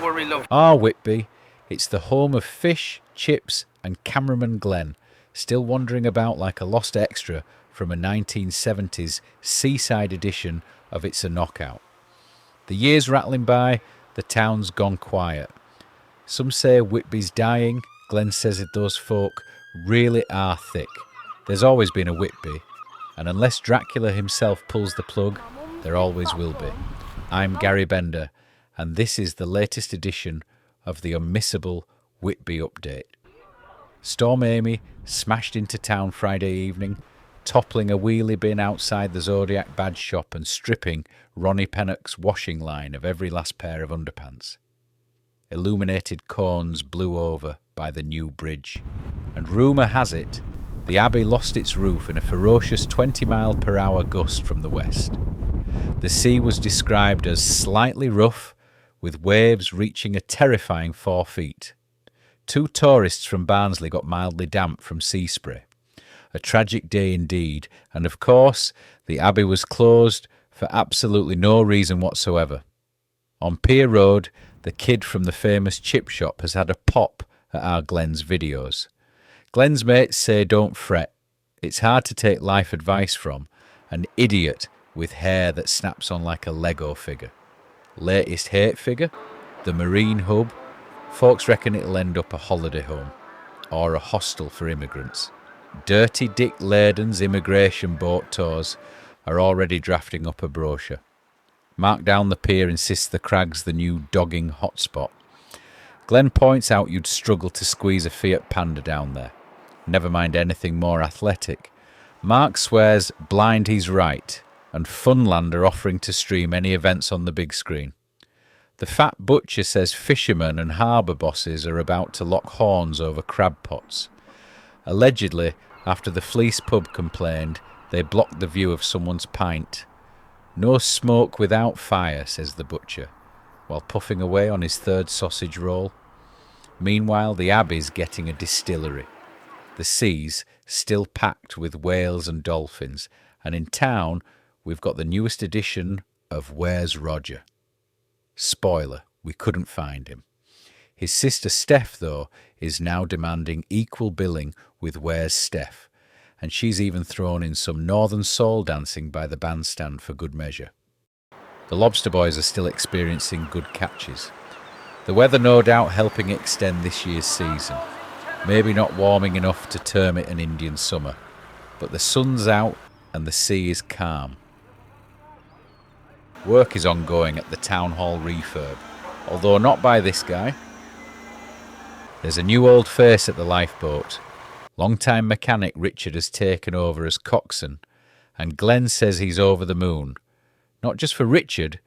worry, love. Ah, Whitby, it's the home of fish, chips and cameraman Glenn, still wandering about like a lost extra from a 1970s seaside edition of It's a Knockout. The years rattling by, the town's gone quiet. Some say Whitby's dying. Glenn says that those folk really are thick. There's always been a Whitby, and unless Dracula himself pulls the plug, there always will be. I'm Gary Bender, and this is the latest edition of the unmissable Whitby Update. Storm Amy smashed into town Friday evening, toppling a wheelie bin outside the Zodiac badge shop and stripping Ronnie Pennock's washing line of every last pair of underpants. Illuminated cones blew over by the new bridge, and rumour has it the Abbey lost its roof in a ferocious 20-mile-per-hour gust from the west. The sea was described as slightly rough, with waves reaching a terrifying 4 feet. 2 tourists from Barnsley got mildly damp from sea spray. A tragic day indeed, and of course, the Abbey was closed for absolutely no reason whatsoever. On Pier Road, the kid from the famous chip shop has had a pop at our Glenn's videos. Glenn's mates say don't fret. It's hard to take life advice from an idiot with hair that snaps on like a Lego figure. Latest hate figure? The Marine Hub. Folks reckon it'll end up a holiday home or a hostel for immigrants. Dirty Dick Laden's immigration boat tours are already drafting up a brochure. Mark Down the Pier insists the Cragg's the new dogging hotspot. Glenn points out you'd struggle to squeeze a Fiat Panda down there. Never mind anything more athletic. Mark swears blind he's right, and Funland are offering to stream any events on the big screen. The fat butcher says fishermen and harbour bosses are about to lock horns over crab pots. Allegedly, after the Fleece pub complained, they blocked the view of someone's pint. No smoke without fire, says the butcher, while puffing away on his 3rd sausage roll. Meanwhile, the Abbey's getting a distillery. The sea's still packed with whales and dolphins, and in town we've got the newest edition of Where's Roger? Spoiler, we couldn't find him. His sister Steph, though, is now demanding equal billing with Where's Steph, and she's even thrown in some northern soul dancing by the bandstand for good measure. The Lobster Boys are still experiencing good catches. The weather no doubt helping extend this year's season. Maybe not warming enough to term it an Indian summer, but the sun's out and the sea is calm. Work is ongoing at the Town Hall refurb, although not by this guy. There's a new old face at the Lifeboat. Long-time mechanic Richard has taken over as coxswain, and Glenn says he's over the moon. Not just for Richard,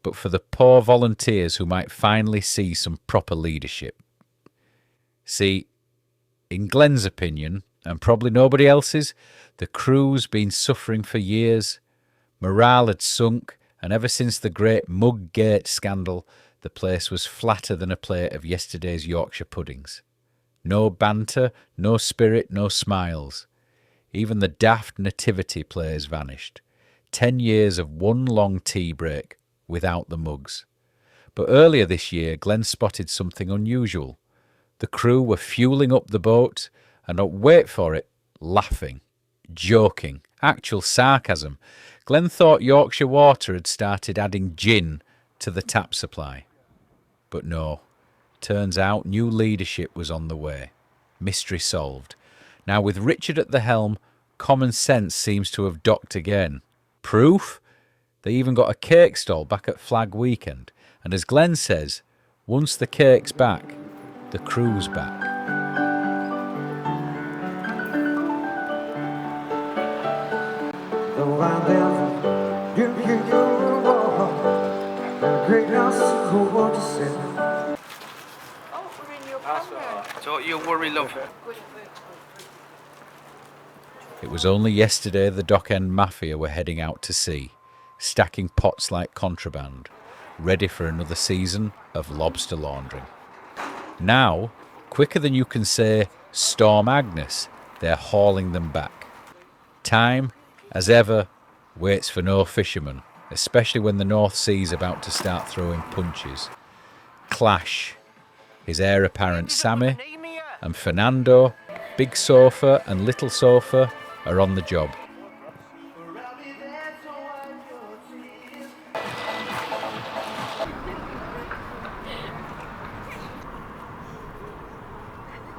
but for the poor volunteers who might finally see some proper leadership. See, in Glenn's opinion, and probably nobody else's, the crew's been suffering for years. Morale had sunk, and ever since the great Muggate scandal, the place was flatter than a plate of yesterday's Yorkshire puddings. No banter, no spirit, no smiles. Even the daft nativity players vanished. 10 years of one long tea break without the mugs. But earlier this year, Glenn spotted something unusual. The crew were fueling up the boat and, wait for it, laughing, joking, actual sarcasm. Glenn thought Yorkshire Water had started adding gin to the tap supply. But no, turns out new leadership was on the way. Mystery solved. Now with Richard at the helm, common sense seems to have docked again. Proof? They even got a cake stall back at Flag Weekend. And as Glenn says, once the cake's back, the crew's back. Don't you worry, love. It was only yesterday the dock-end mafia were heading out to sea, stacking pots like contraband, ready for another season of lobster laundering. Now, quicker than you can say Storm Agnes, they're hauling them back. Time, as ever, waits for no fisherman, especially when the North Sea's about to start throwing punches. clash. His heir apparent Sammy and Fernando, Big Sofa and Little Sofa, are on the job.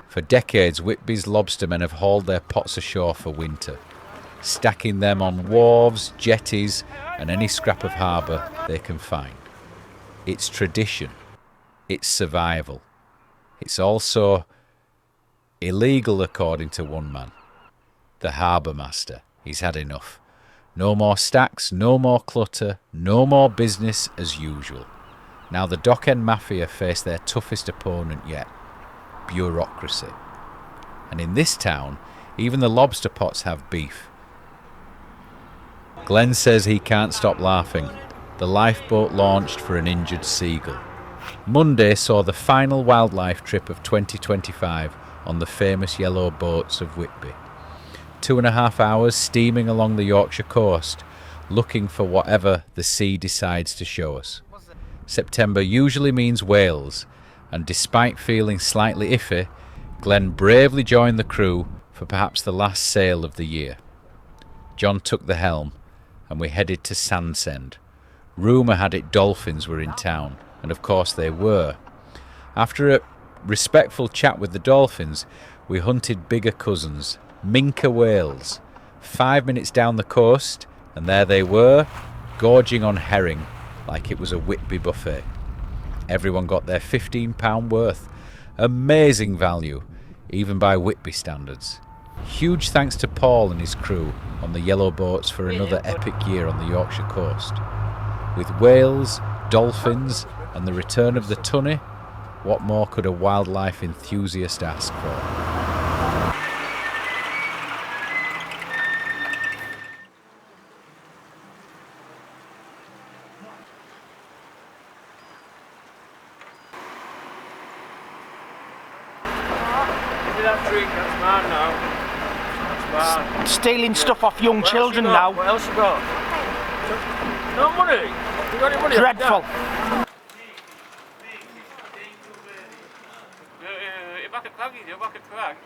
For decades, Whitby's lobstermen have hauled their pots ashore for winter, stacking them on wharves, jetties and any scrap of harbour they can find. It's tradition. It's survival. It's also illegal, according to one man, the Harbour Master. He's had enough. No more stacks, no more clutter, no more business as usual. Now the dockend mafia face their toughest opponent yet, bureaucracy. And in this town, even the lobster pots have beef. Glenn says he can't stop laughing. The lifeboat launched for an injured seagull. Monday saw the final wildlife trip of 2025 on the famous yellow boats of Whitby. 2.5 hours steaming along the Yorkshire coast, looking for whatever the sea decides to show us. September usually means whales, and despite feeling slightly iffy, Glenn bravely joined the crew for perhaps the last sail of the year. John took the helm, and we headed to Sandsend. Rumour had it dolphins were in town, and of course they were. After a respectful chat with the dolphins, we hunted bigger cousins, minke whales. 5 minutes down the coast, and there they were, gorging on herring like it was a Whitby buffet. Everyone got their £15 worth. Amazing value, even by Whitby standards. Huge thanks to Paul and his crew on the yellow boats for another epic year on the Yorkshire coast. With whales, dolphins and the return of the tunny, what more could a wildlife enthusiast ask for? That drink, that's mine now. That's mine. Stealing stuff off young children now. What else you got? No money? You got any money? Dreadful. You're back at Cragg, you're back at Cragg.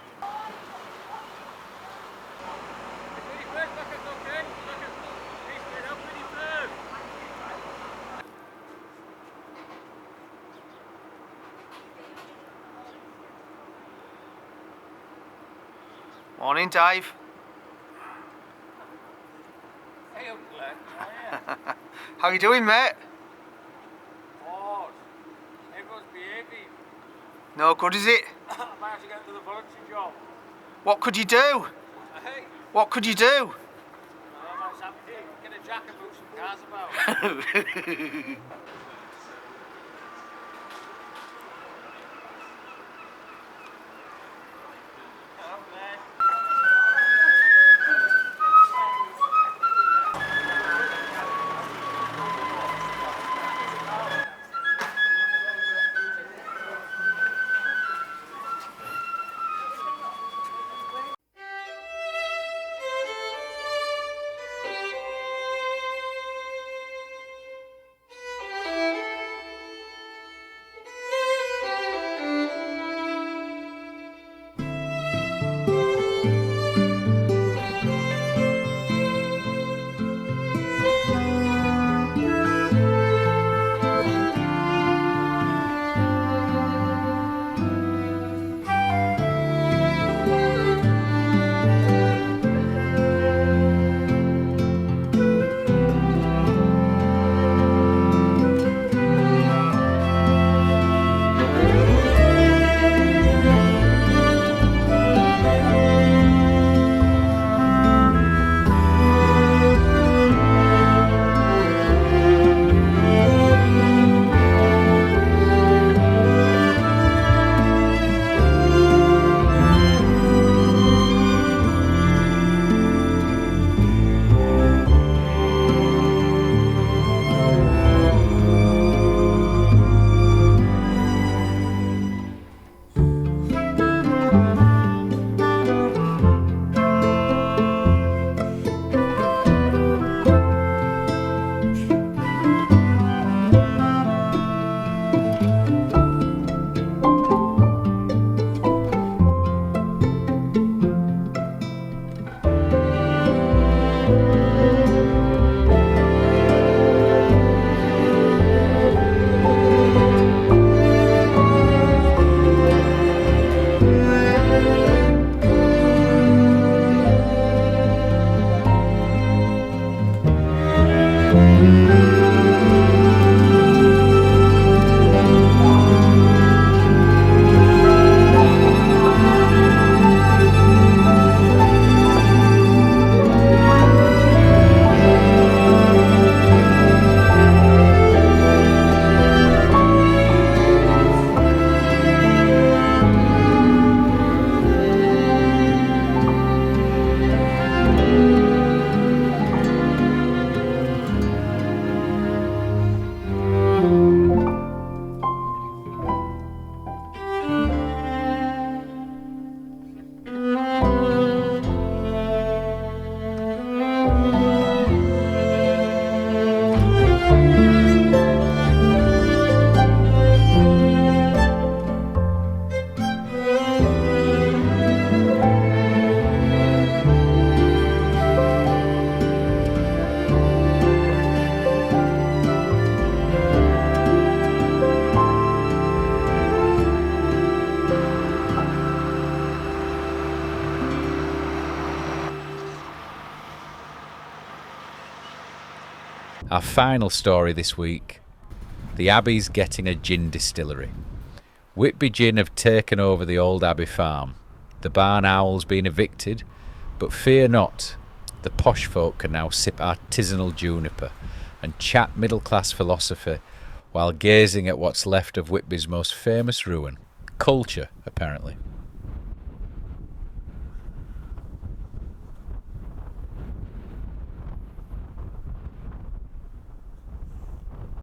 Morning, Dave. Hey, Uncle Glenn, how are you? How you doing, mate? Oh, everyone's behaving. No good, is it? I might have to get into the voluntary job. What could you do? Hey, What could you do? I might have to get a jack and move some cars about. Our final story this week. The Abbey's getting a gin distillery. Whitby Gin have taken over the old Abbey farm. The barn owl's been evicted, but fear not. The posh folk can now sip artisanal juniper and chat middle-class philosophy while gazing at what's left of Whitby's most famous ruin. Culture, apparently.